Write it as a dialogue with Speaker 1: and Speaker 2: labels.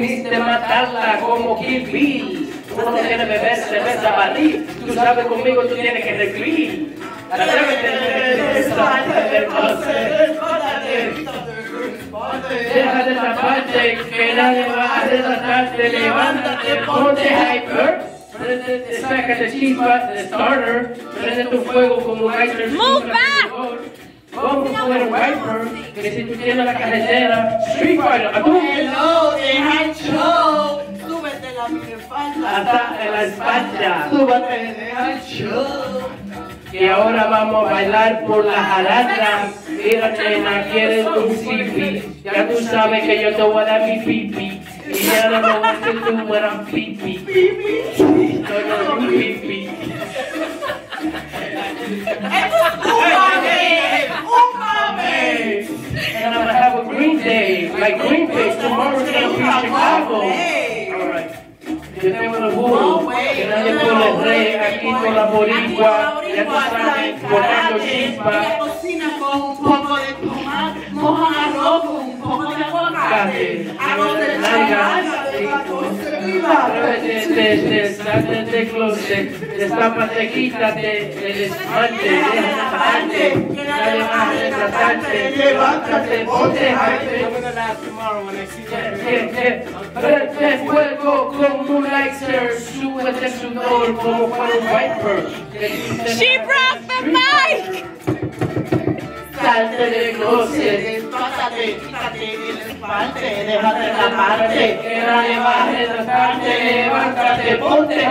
Speaker 1: viniste a matarla como Kill Bill. Tú no tienes que beber cerveza barril. Tú sabes conmigo, tú tienes que recluir. Atrévete de salta del closet. Deja de taparte, que nadie va a retratarte. Levántate, ponte hyper. Saca de chispa, de starter. Prende tu fuego como un lighter.
Speaker 2: Move back!
Speaker 1: Vamos a poner Viper, que si tú tienes la carretera, Street Fighter, a tú.
Speaker 3: Hello, deja el show. Súbete la minifalda.
Speaker 1: Hasta en la espalda.
Speaker 3: Súbete, deja el show.
Speaker 1: Y ahora vamos a bailar por la jarana. Mira, nena, quieres un pipi. Ya tú sabes que yo te voy a dar mi pipi. Y ya no me voy a hacer tu buena pipi. Pipi. No, no, pipi. And I'm gonna have a green day, like Green Day. Tomorrow's gonna be Chicago. Alright. Yo tengo los burros, que nadie pone rey aquí con la boricua. Ya tú sabes, botando chispa.
Speaker 3: La cocina con un poco de tomate, mojan arroz con un poco de aguacate. Arroz de changana, de
Speaker 1: Salte del closet, destápate, quítate el esmalte, déjate, que nadie va a retratarte, levántate, ponte hype. Prende fuego como un lighter, súbete sudor como para un Viper.
Speaker 2: She broke the mic!
Speaker 1: Salte del closet,
Speaker 3: despátate, quítate el esmalte, déjate la parte.
Speaker 1: que nadie va a retratarte, levántate, ponte hype.